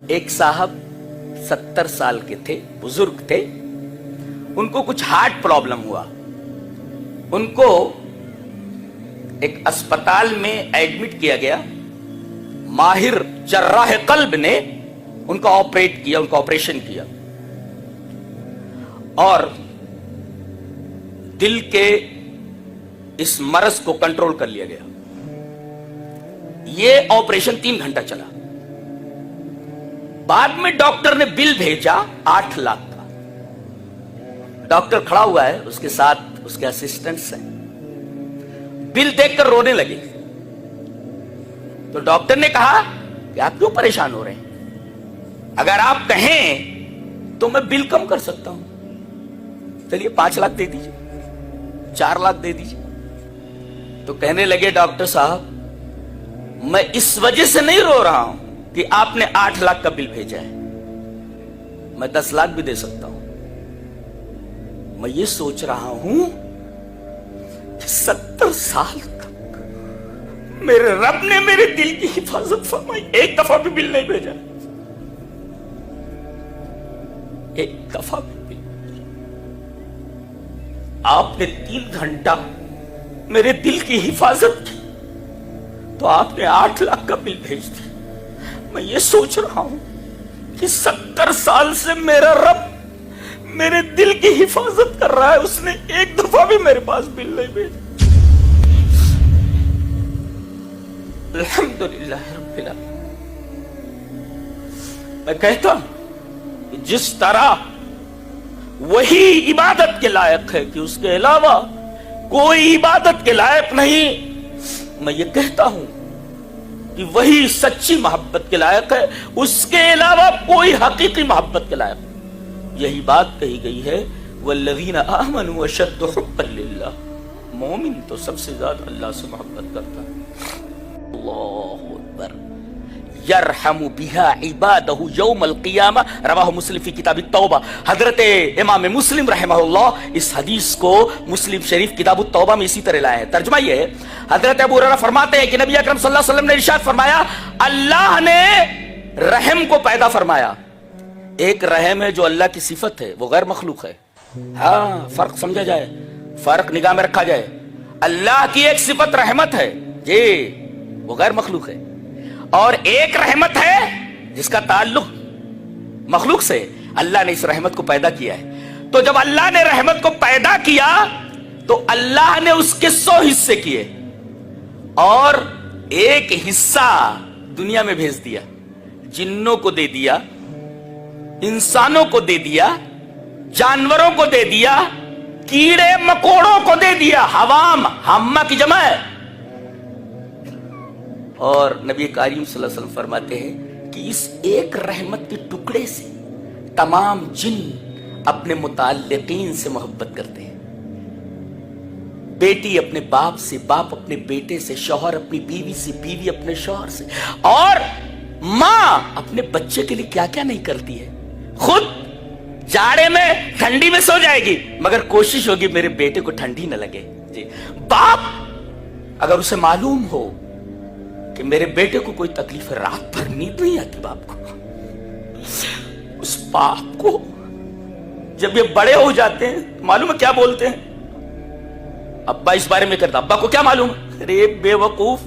ایک صاحب 70 साल के थे, बुजुर्ग थे. उनको कुछ हार्ट प्रॉब्लम हुआ. उनको एक अस्पताल में एडमिट किया गया. माहिर जर्राह कल्ब ने उनका ऑपरेट किया, उनका ऑपरेशन किया और दिल के इस मर्ज को कंट्रोल कर लिया गया. ये ऑपरेशन 3 घंटा चला. बाद में डॉक्टर ने बिल भेजा 8 लाख का. डॉक्टर खड़ा हुआ है, उसके साथ उसके असिस्टेंट्स हैं. बिल देखकर रोने लगे. तो डॉक्टर ने कहा कि आप क्यों परेशान हो रहे हैं? अगर आप कहें तो मैं बिल कम कर सकता हूं. चलिए 5 लाख दे दीजिए, 4 लाख दे दीजिए. तो कहने लगे डॉक्टर साहब, मैं इस वजह से नहीं रो रहा हूं कि आपने 8 लाख का बिल भेजा है. मैं 10 लाख भी दे सकता हूं. मैं ये सोच रहा हूं कि 70 साल तक मेरे रब ने मेरे दिल की हिफाजत फरमाई. एक दफा भी बिल नहीं भेजा, एक दफा भी बिल. आपने 3 घंटा मेरे दिल की हिफाजत की तो आपने 8 लाख का बिल भेज दिया. मैं ये सोच रहा हूं कि 70 साल से मेरा रब मेरे दिल की हिफाजत कर रहा है, उसने एक दफा भी मेरे पास बिल नहीं भेजा. अल्हम्दुलिल्लाह रब्बिल आलमीन. मैं कहता हूं कि जिस तरह वही इबादत के लायक है कि उसके अलावा कोई इबादत के लायक नहीं, मैं ये कहता हूं कि वही सच्ची मोहब्बत के लायक है, उसके अलावा कोई हकीकी मोहब्बत के लायक. यही बात कही गई है, वल्लज़ीना आमनू अशद्दु हुब्बन लिल्लाह. मोमिन तो सबसे ज्यादा अल्लाह से मोहब्बत करता है. अल्लाहु अकबर. यरहमु बिहा इबादहु यौमल क़ियामा. रवाहु मुस्लिम फी किताब तौबा. हजरत इमाम मुस्लिम रहमहुल्लाह इस हदीस को मुस्लिम शरीफ किताब तौबा में इसी तरह लाए हैं. तर्जुमा ये है, हजरत अबू हुरैरा फरमाते हैं कि नबी अकरम सल्लल्लाहु अलैहि वसल्लम ने इरशाद फरमाया, अल्लाह ने रहम को पैदा फरमाया. एक रहम है जो अल्लाह की सिफत है, वो गैर मखलूक है. हाँ, फर्क समझा जाए, फर्क निगाह में रखा जाए. अल्लाह की एक सिफत रहमत है जी, वो गैर मखलूक है. और एक रहमत है जिसका ताल्लुक मखलूक से. अल्लाह ने इस रहमत को पैदा किया है. तो जब अल्लाह ने रहमत को पैदा किया तो अल्लाह ने उसके 100 हिस्से किए और एक हिस्सा दुनिया में भेज दिया. जिन्नों को दे दिया, इंसानों को दे दिया, जानवरों को दे दिया, कीड़े मकोड़ों को दे दिया. हवाम, हम्मा की जमा है. और नबी करीम सल्लल्लाहु अलैहि वसल्लम फरमाते हैं कि इस एक रहमत के टुकड़े से तमाम जिन अपने मुताल्लिकीन से मोहब्बत करते हैं. बेटी अपने बाप से, बाप अपने बेटे से, शौहर अपनी बीवी से, बीवी अपने शौहर से, और मां अपने बच्चे के लिए क्या क्या नहीं करती है. खुद जाड़े में ठंडी में सो जाएगी मगर कोशिश होगी मेरे बेटे को ठंडी न लगे जी. बाप अगर उसे मालूम हो कि मेरे बेटे को कोई तकलीफ है, रात भर नींद नहीं आती बाप को, उस बाप को जब ये बड़े हो जाते हैं मालूम है क्या बोलते हैं? अब्बा इस बारे में करता, अब्बा को क्या मालूम? अरे बेवकूफ,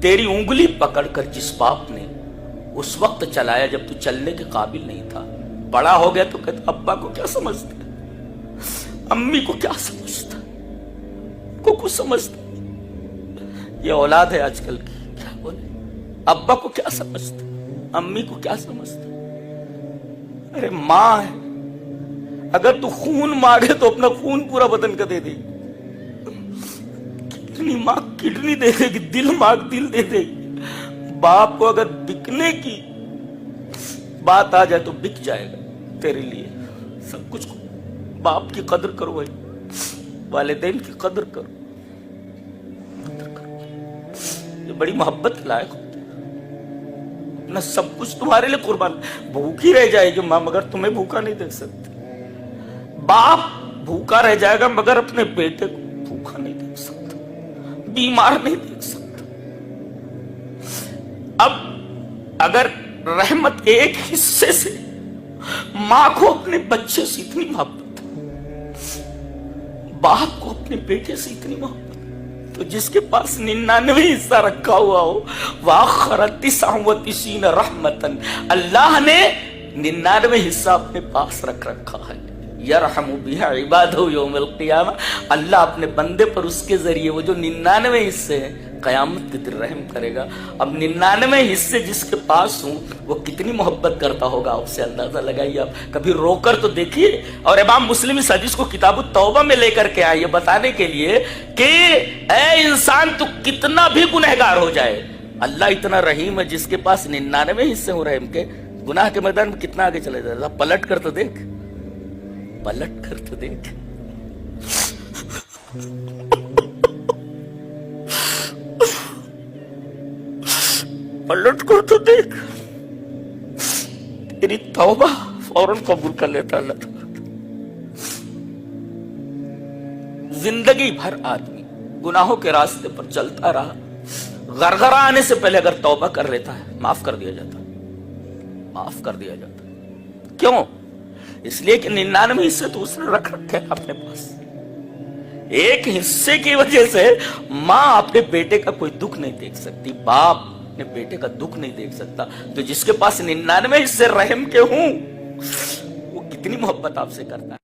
तेरी उंगली पकड़कर जिस बाप ने उस वक्त चलाया जब तू चलने के काबिल नहीं था, बड़ा हो गया तो कहता अब्बा को क्या समझता, अम्मी को क्या समझता, को कुछ समझता. ये औलाद है आजकल की. क्या बोले, अब्बा को क्या समझता, अम्मी को क्या समझता. अरे मां है, अगर तू खून मांगे तो अपना खून पूरा बदन का दे देगी. किडनी मांग किडनी दे देगी, दिल मांग दिल दे देगी. बाप को अगर बिकने की बात आ जाए तो बिक जाएगा तेरे लिए सब कुछ. बाप की कदर करो भाई, वालिदैन की कदर करो. ये बड़ी मोहब्बत लायक होती है ना. सब कुछ तुम्हारे लिए कुर्बान. भूखी रह जाएगी मां मगर तुम्हें भूखा नहीं देख सकती. बाप भूखा रह जाएगा मगर अपने बेटे को भूखा नहीं देख सकता, बीमार नहीं देख सकता. अब अगर रहमत के एक हिस्से से मां को अपने बच्चे से इतनी मोहब्बत, बाप को अपने बेटे से इतनी मोहब्बत, तो जिसके पास 99 हिस्सा रखा हुआ हो, वाखरतीसीन रहमतन, अल्लाह ने 99 हिस्सा अपने पास रख रखा है। यरहमु बिहा इबादहु यौमल क़ियामा, अल्लाह अपने बंदे पर उसके जरिए वो जो 99 हिस्से हैं कयामत के दिन रहम करेगा। अब 99 हिस्से जिसके पास हूं वो कितनी मोहब्बत करता होगा, आपसे अंदाजा लगाइए। आप कभी रोकर तो देखिए। और इमाम मुस्लिम इस हदीस को किताब तौबा में लेकर के आए बताने के लिए कि ऐ इंसान तू कितना भी गुनहगार हो जाए, अल्लाह इतना रहीम है जिसके पास 99 हिस्से हो रहम के, गुनाह के मैदान में कितना आगे चले जाए। पलट कर तो देख, पलट कर तो देख। पलट कर तो देख, तेरी तौबा फौरन कबूल कर लेता अल्लाह ताला। जिंदगी भर आदमी गुनाहों के रास्ते पर चलता रहा, गरगरा आने से पहले अगर तौबा कर लेता है माफ कर दिया जाता, माफ कर दिया जाता। क्यों? इसलिए कि 99 हिस्से तो उसने रख रखे हैं अपने पास। एक हिस्से की वजह से मां अपने बेटे का कोई दुख नहीं देख सकती, बाप अपने बेटे का दुख नहीं देख सकता। तो जिसके पास 99 हिस्से रहम के हूं वो कितनी मोहब्बत आपसे करता है।